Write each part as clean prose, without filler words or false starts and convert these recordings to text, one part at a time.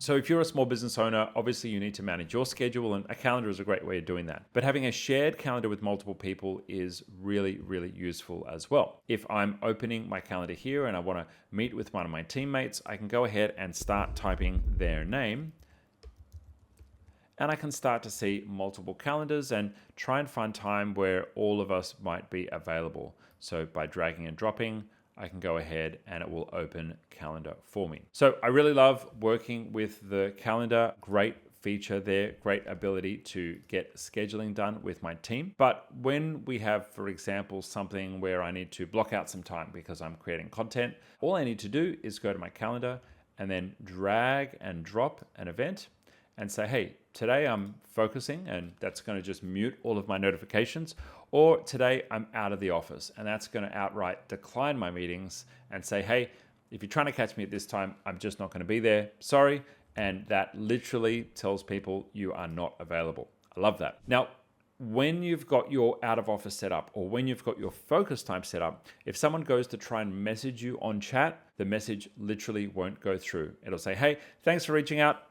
So if you're a small business owner, obviously you need to manage your schedule, and a calendar is a great way of doing that. But having a shared calendar with multiple people is really, really useful as well. If I'm opening my calendar here and I want to meet with one of my teammates, I can go ahead and start typing their name. And I can start to see multiple calendars and try and find time where all of us might be available. So by dragging and dropping, I can go ahead and it will open calendar for me. So I really love working with the calendar. Great feature there, great ability to get scheduling done with my team. But when we have, for example, something where I need to block out some time because I'm creating content, all I need to do is go to my calendar and then drag and drop an event and say, hey, today I'm focusing, and that's going to just mute all of my notifications. Or today I'm out of the office, and that's going to outright decline my meetings and say, hey, if you're trying to catch me at this time, I'm just not going to be there. Sorry. And that literally tells people you are not available. I love that. Now, when you've got your out of office set up, or when you've got your focus time set up, if someone goes to try and message you on chat, the message literally won't go through. It'll say, hey, thanks for reaching out,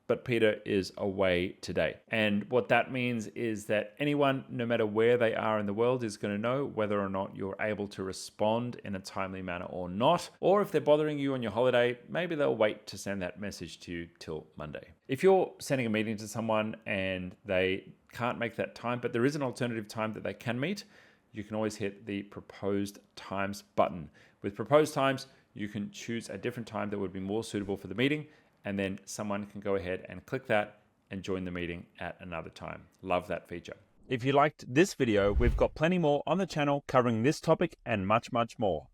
but Peter is away today. And what that means is that anyone, no matter where they are in the world, is going to know whether or not you're able to respond in a timely manner or not. Or if they're bothering you on your holiday, maybe they'll wait to send that message to you till Monday. If you're sending a meeting to someone and they can't make that time, but there is an alternative time that they can meet, you can always hit the proposed times button. With proposed times, you can choose a different time that would be more suitable for the meeting, and then someone can go ahead and click that and join the meeting at another time. Love that feature. If you liked this video, we've got plenty more on the channel covering this topic and much, much more.